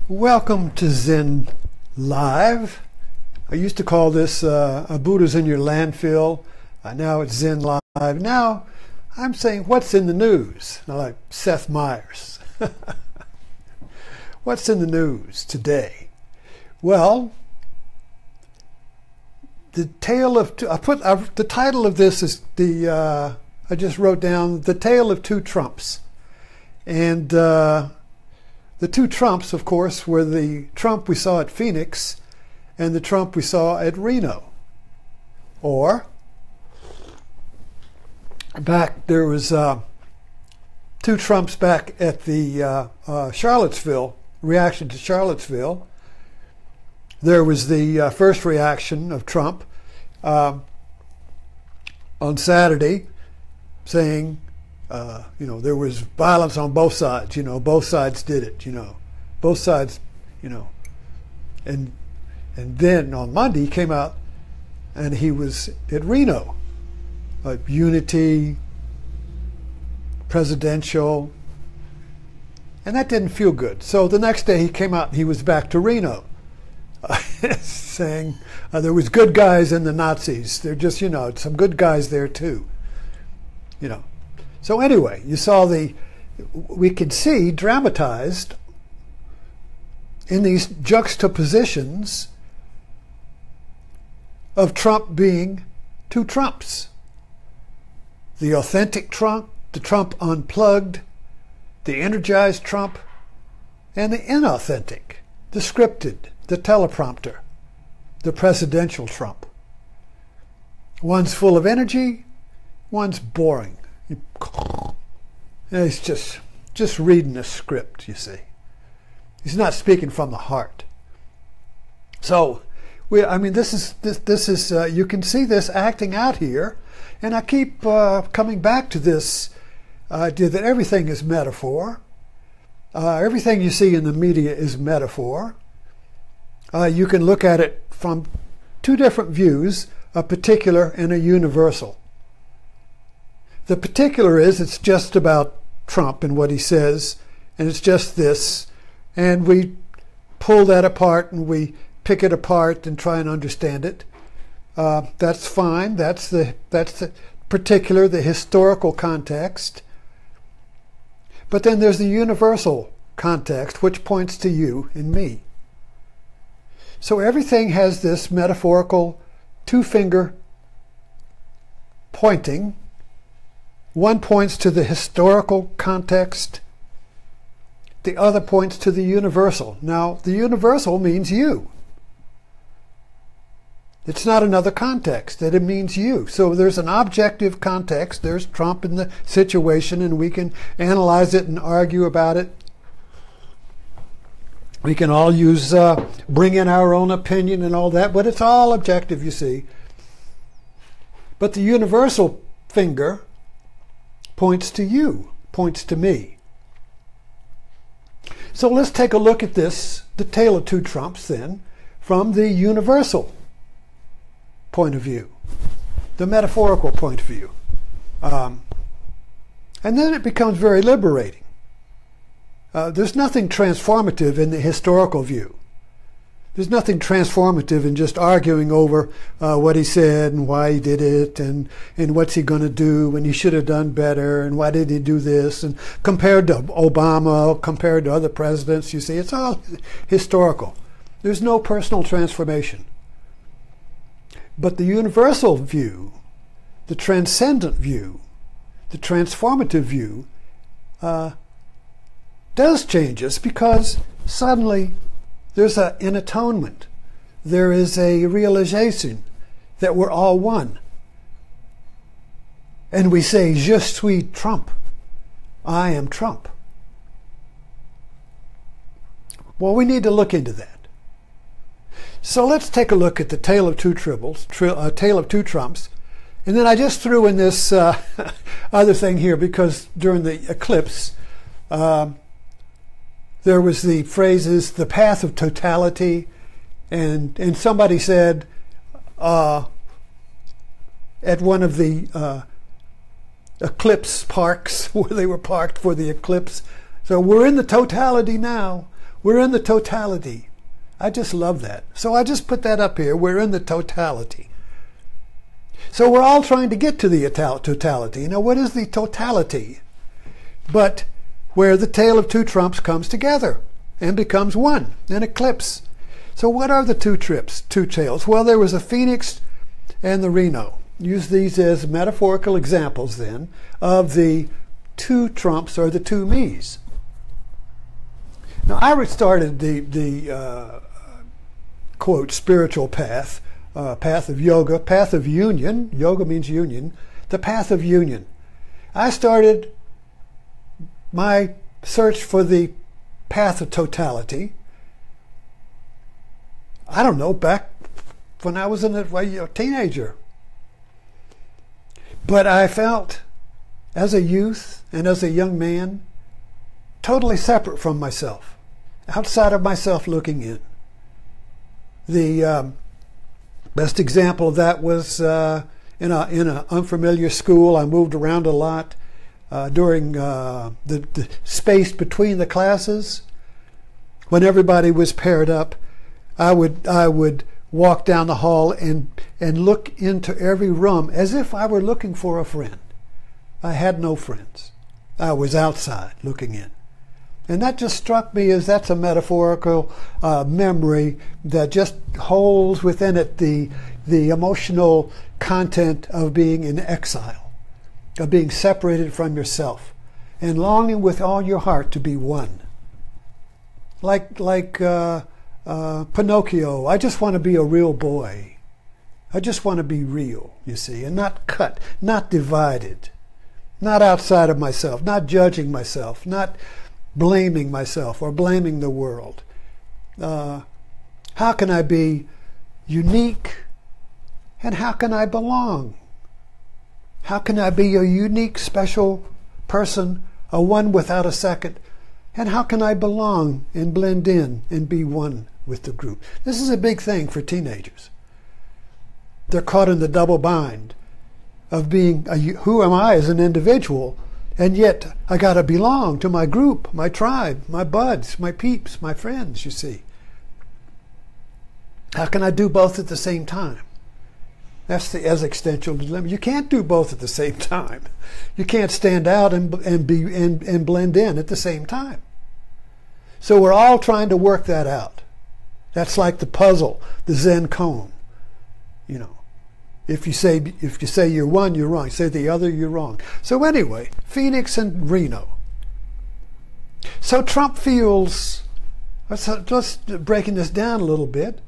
Welcome to Zen Live. I used to call this Buddha's in your landfill. Now it's Zen Live. Now I'm saying what's in the news. Now, like Seth Meyers. What's in the news today? Well, the tale of two, the title of this is I just wrote down the tale of two Trumps, and the two Trumps, of course, were the Trump we saw at Phoenix and the Trump we saw at Reno. Or back there was two Trumps back at the Charlottesville reaction to Charlottesville. There was the first reaction of Trump on Saturday, saying, there was violence on both sides. Both sides did it. Both sides. And then on Monday he came out, and he was at Reno, unity, presidential, and that didn't feel good. So the next day he came out and he was back to Reno. Saying there was good guys in the Nazis. They're just, some good guys there too. So anyway, you saw we could see dramatized in these juxtapositions of Trump being two Trumps. The authentic Trump, the Trump unplugged, the energized Trump, and the inauthentic, the scripted, the teleprompter, the presidential Trump. One's full of energy, one's boring. He's just reading a script, you see. He's not speaking from the heart. So, this is you can see this acting out here, and I keep coming back to this idea that everything is metaphor. Everything you see in the media is metaphor. You can look at it from two different views, a particular and a universal. The particular is it's just about Trump and what he says, and it's just this, and we pull that apart and we pick it apart and try and understand it. That's fine. That's the particular, the historical context. But then there's the universal context, which points to you and me. So everything has this metaphorical two-finger pointing. One points to the historical context. The other points to the universal. Now, the universal means you. It's not another context, that it means you. So there's an objective context. There's Trump in the situation, and we can analyze it and argue about it. We can all bring in our own opinion and all that, but it's all objective, you see. But the universal finger points to you, points to me. So let's take a look at this, the tale of two Trumps then, from the universal point of view, the metaphorical point of view. And then it becomes very liberating. There's nothing transformative in the historical view. There's nothing transformative in just arguing over what he said and why he did it and what's he going to do and he should have done better and why did he do this, and compared to Obama, compared to other presidents, you see, it's all historical. There's no personal transformation. But the universal view, the transcendent view, the transformative view does change us, because suddenly there's an atonement. There is a realization that we're all one. And we say, Je suis Trump. I am Trump. Well, we need to look into that. So let's take a look at the tale of two tale of two Trumps. And then I just threw in this other thing here, because during the eclipse, there was the phrases, the path of totality, and somebody said at one of the eclipse parks where they were parked for the eclipse, so we're in the totality now. We're in the totality. I just love that. So I just put that up here. We're in the totality. So we're all trying to get to the totality. Now, what is the totality? But where the tale of two trumps comes together and becomes one, an eclipse. So what are the two tales? Well, there was a Phoenix and the Reno. Use these as metaphorical examples then of the two trumps or the two me's. Now, I started the quote, spiritual path, path of yoga, path of union. Yoga means union. The path of union. I started my search for the path of totality, I don't know, back when I was a teenager. But I felt, as a youth and as a young man, totally separate from myself, outside of myself looking in. The best example of that was in an unfamiliar school. I moved around a lot during the space between the classes. When everybody was paired up, I would walk down the hall and look into every room as if I were looking for a friend. I had no friends. I was outside looking in. And that just struck me as that's a metaphorical memory that just holds within it the emotional content of being in exile, of being separated from yourself, and longing with all your heart to be one. Like Pinocchio, I just want to be a real boy. I just want to be real, you see, and not cut, not divided, not outside of myself, not judging myself, not blaming myself or blaming the world. How can I be unique and how can I belong? How can I be a unique, special person, a one without a second? And how can I belong and blend in and be one with the group? This is a big thing for teenagers. They're caught in the double bind of being, who am I as an individual? And yet I got to belong to my group, my tribe, my buds, my peeps, my friends, you see. How can I do both at the same time? That's the existential dilemma. You can't do both at the same time. You can't stand out and blend in at the same time. So we're all trying to work that out. That's like the puzzle, the Zen koan. You know, if you say you're one, you're wrong. Say the other, you're wrong. So anyway, Phoenix and Reno. So Trump feels, let's breaking this down a little bit.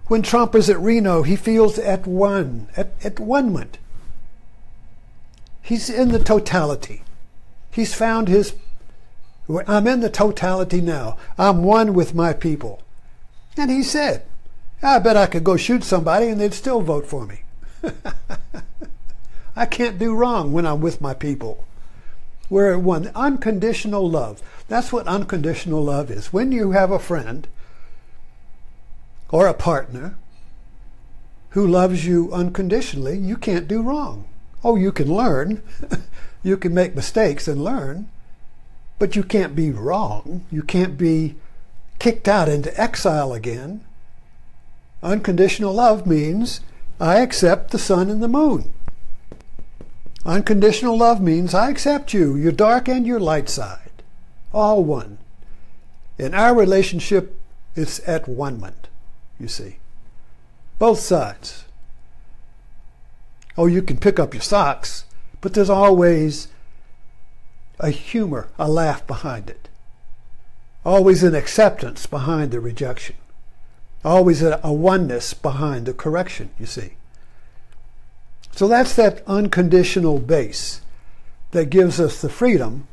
When Trump is at Reno, he feels at one-ment. He's in the totality. He's found his, I'm in the totality now. I'm one with my people. And he said, I bet I could go shoot somebody and they'd still vote for me. I can't do wrong when I'm with my people. We're at one. Unconditional love. That's what unconditional love is. When you have a friend or a partner who loves you unconditionally, you can't do wrong. Oh, you can learn. You can make mistakes and learn, but you can't be wrong. You can't be kicked out into exile again. Unconditional love means I accept the sun and the moon. Unconditional love means I accept you, your dark and your light side, all one. In our relationship, it's at one-ment, you see. Both sides. Oh, you can pick up your socks, but there's always a humor, a laugh behind it. Always an acceptance behind the rejection. Always a oneness behind the correction, you see. So that's that unconditional base that gives us the freedom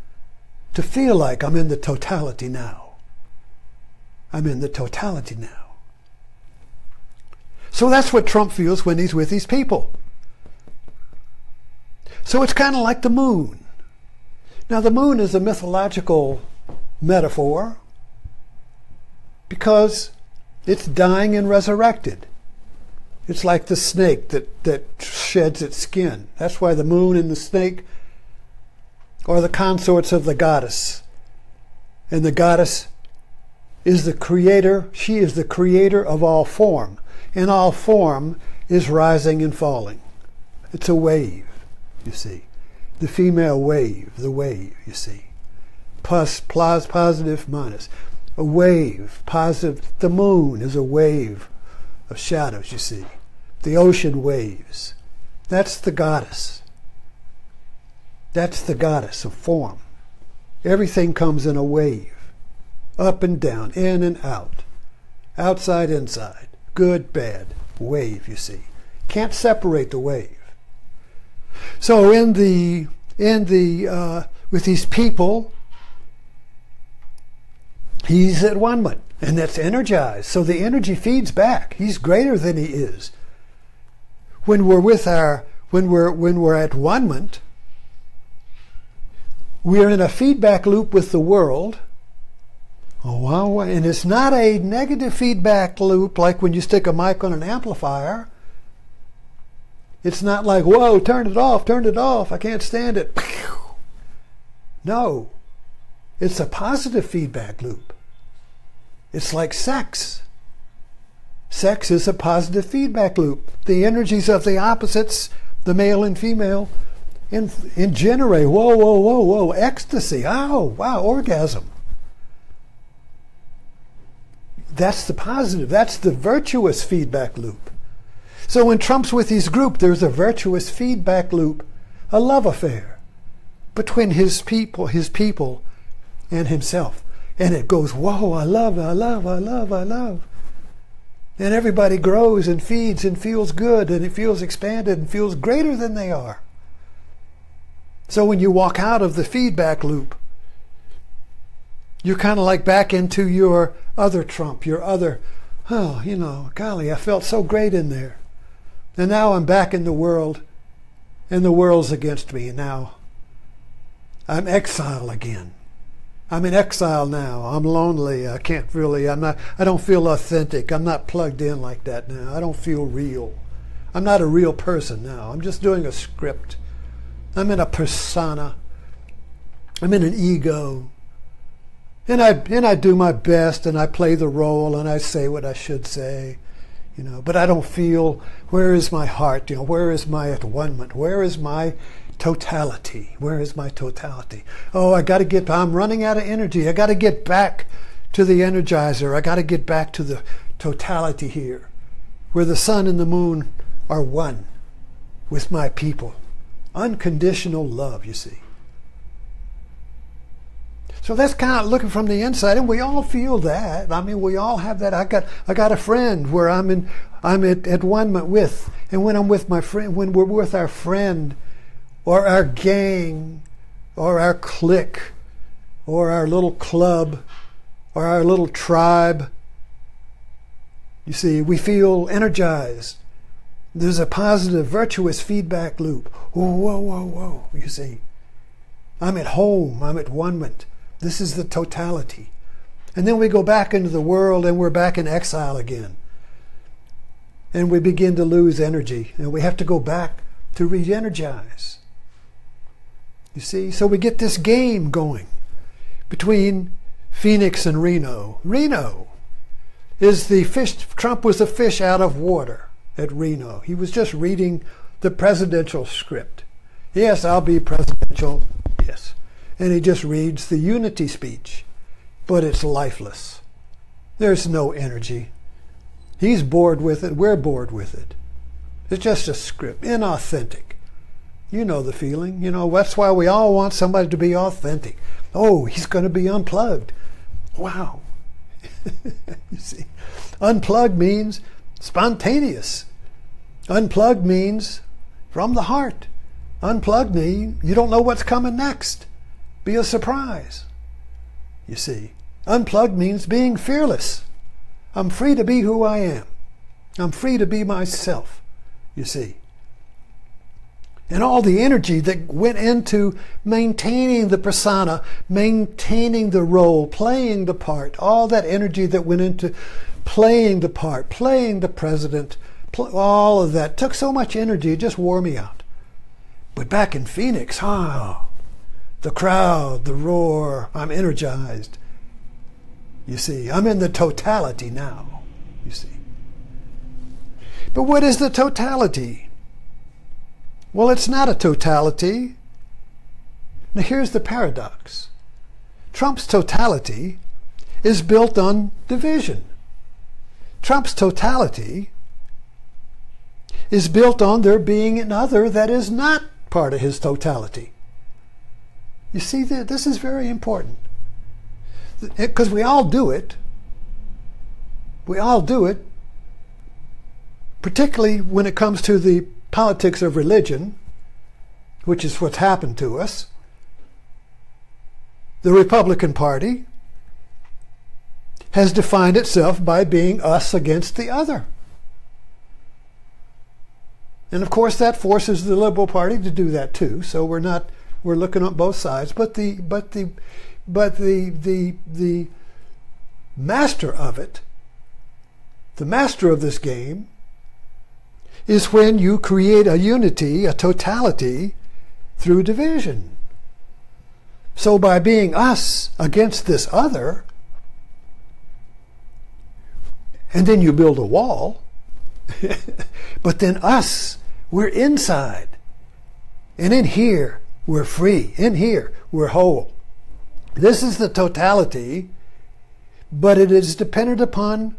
to feel like I'm in the totality now. I'm in the totality now. So that's what Trump feels when he's with these people. So it's kind of like the moon. Now the moon is a mythological metaphor because it's dying and resurrected. It's like the snake that sheds its skin. That's why the moon and the snake are the consorts of the goddess. And the goddess is the creator. She is the creator of all form. And all form is rising and falling. It's a wave, you see. The female wave, the wave, you see. Plus, positive, minus. A wave, positive. The moon is a wave of shadows, you see. The ocean waves. That's the goddess. That's the goddess of form. Everything comes in a wave. Up and down, in and out. Outside, inside. Good, bad. Wave, you see. Can't separate the wave. So with these people, he's at one-ment, and that's energized. So the energy feeds back. He's greater than he is. When we're at one-ment, we're in a feedback loop with the world. Oh, wow. And it's not a negative feedback loop like when you stick a mic on an amplifier. It's not like, whoa, turn it off, I can't stand it. No, it's a positive feedback loop. It's like sex. Sex is a positive feedback loop. The energies of the opposites, the male and female, generate, whoa, ecstasy, wow, orgasm. That's the positive, that's the virtuous feedback loop. So when Trump's with his group, there's a virtuous feedback loop, a love affair between his people and himself. And it goes, whoa, I love. And everybody grows and feeds and feels good and it feels expanded and feels greater than they are. So when you walk out of the feedback loop, you're kind of like back into your other Trump, your other, golly, I felt so great in there. And now I'm back in the world, and the world's against me. And now I'm exile again. I'm in exile now. I'm lonely. I don't feel authentic. I'm not plugged in like that now. I don't feel real. I'm not a real person now. I'm just doing a script. I'm in a persona. I'm in an ego. And I do my best, and I play the role, and I say what I should say. But I don't feel, where is my heart? Where is my at-one-ment? Where is my totality? Where is my totality? Oh, I'm running out of energy. I got to get back to the energizer. I got to get back to the totality here, where the sun and the moon are one with my people. Unconditional love, you see. So that's kind of looking from the inside, and we all feel that. I mean, we all have that. I got a friend where I'm at one with, and when I'm with my friend, when we're with our friend, or our gang, or our clique, or our little club, or our little tribe, you see, we feel energized. There's a positive, virtuous feedback loop. Whoa, you see. I'm at home. I'm at one-ment. This is the totality. And then we go back into the world and we're back in exile again. And we begin to lose energy. And we have to go back to re-energize. You see? So we get this game going between Phoenix and Reno. Reno is the fish. Trump was a fish out of water at Reno. He was just reading the presidential script. Yes, I'll be presidential. Yes. And he just reads the unity speech, but it's lifeless. There's no energy. He's bored with it. We're bored with it. It's just a script, inauthentic. You know the feeling. That's why we all want somebody to be authentic. Oh, he's going to be unplugged. Wow. You see, unplugged means spontaneous. Unplugged means from the heart. Unplugged means you don't know what's coming next. Be a surprise. You see, unplugged means being fearless. I'm free to be who I am. I'm free to be myself, you see. And all the energy that went into maintaining the persona, maintaining the role, playing the part, all that energy that went into playing the part, playing the president, all of that took so much energy, it just wore me out. But back in Phoenix, the crowd, the roar, I'm energized. You see, I'm in the totality now, you see. But what is the totality? Well, it's not a totality. Now here's the paradox. Trump's totality is built on division. Trump's totality is built on there being an other that is not part of his totality. You see, this is very important. Because we all do it. We all do it, particularly when it comes to the politics of religion, which is what's happened to us. The Republican Party has defined itself by being us against the other. And of course that forces the Liberal Party to do that too. So we're looking at both sides. But the master of it, the master of this game, is when you create a unity, a totality, through division. So by being us against this other, and then you build a wall, but then us, we're inside. And in here, we're free. In here, we're whole. This is the totality, but it is dependent upon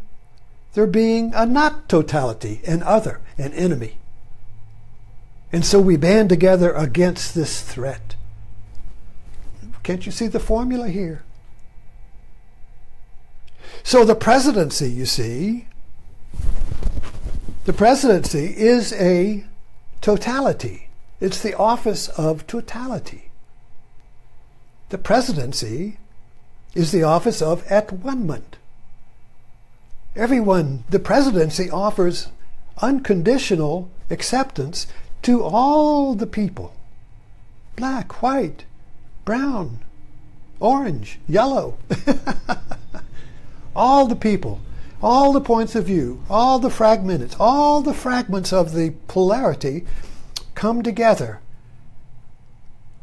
there being a not totality, an other, an enemy. And so we band together against this threat. Can't you see the formula here? So the presidency, you see, the presidency is a totality. It's the office of totality. The presidency is the office of at-one-ment. The presidency offers unconditional acceptance to all the people. Black, white, brown, orange, yellow. All the people, all the points of view, all the fragments of the polarity come together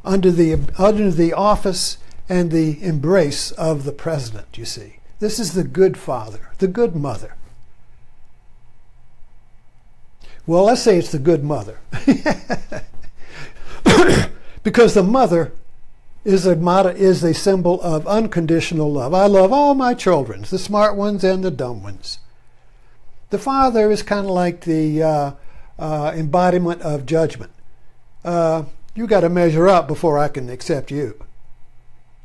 under the office and the embrace of the president, you see. This is the good father, the good mother. Well, let's say it's the good mother. Because the mother is a symbol of unconditional love. I love all my children, the smart ones and the dumb ones. The father is kind of like the embodiment of judgment. You got to measure up before I can accept you.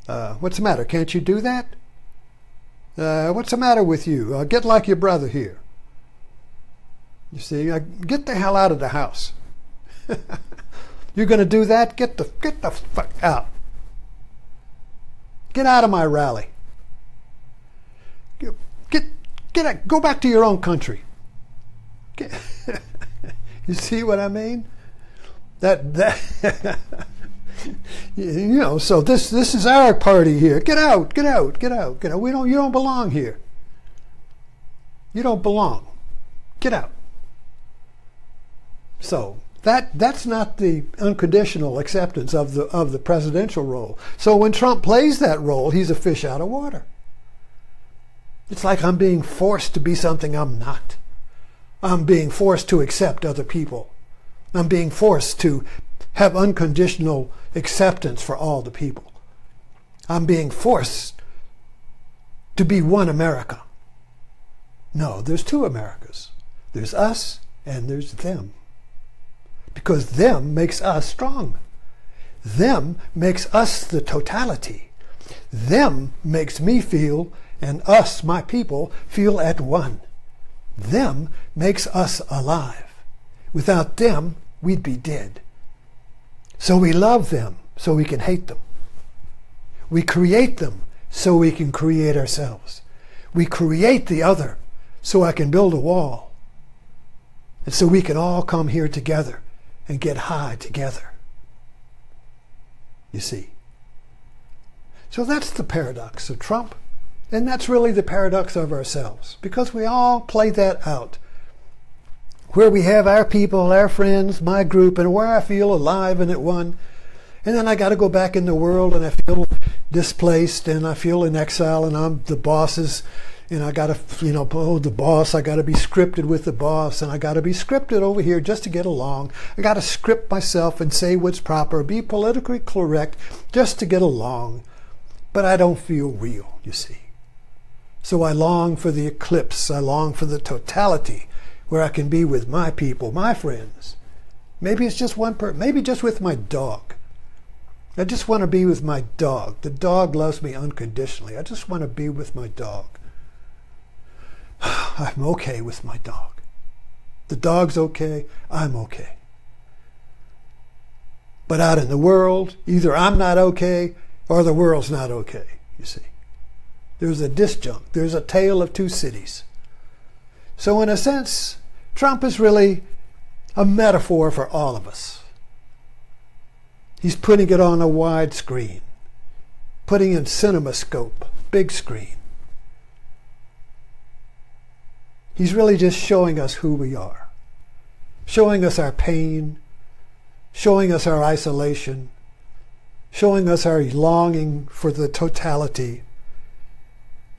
What's the matter? Can't you do that? What's the matter with you? Get like your brother here. You see, get the hell out of the house. You're going to do that? Get the fuck out. Get out of my rally. Go back to your own country. You see what I mean? So this is our party here. Get out. You don't belong here. You don't belong. Get out. So that's not the unconditional acceptance of the presidential role. So when Trump plays that role, he's a fish out of water. It's like I'm being forced to be something I'm not. I'm being forced to accept other people. I'm being forced to have unconditional acceptance for all the people. I'm being forced to be one America. No, there's two Americas. There's us and there's them. Because them makes us strong. Them makes us the totality. Them makes me feel, and us, my people, feel at one. Them makes us alive. Without them, we'd be dead. So we love them so we can hate them. We create them so we can create ourselves. We create the other so I can build a wall. And so we can all come here together and get high together. You see. So that's the paradox of Trump. And that's really the paradox of ourselves. Because we all play that out. Where we have our people, our friends, my group, and where I feel alive and at one. And then I got to go back in the world and I feel displaced and I feel in exile and I'm the boss's, and I gotta, the boss, I gotta be scripted with the boss, and I gotta be scripted over here just to get along. I gotta script myself and say what's proper, be politically correct just to get along. But I don't feel real, you see. So I long for the eclipse. I long for the totality where I can be with my people, my friends. Maybe it's just one person, maybe just with my dog. I just want to be with my dog. The dog loves me unconditionally. I just want to be with my dog. I'm okay with my dog. The dog's okay, I'm okay. But out in the world, either I'm not okay or the world's not okay, you see. There's a disjunct. There's a tale of two cities. So in a sense, Trump is really a metaphor for all of us. He's putting it on a wide screen, putting in CinemaScope, big screen. He's really just showing us who we are, showing us our pain, showing us our isolation, showing us our longing for the totality,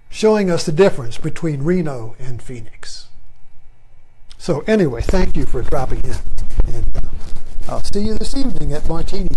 showing us the difference between Reno and Phoenix. So anyway, thank you for dropping in. And I'll see you this evening at Martini.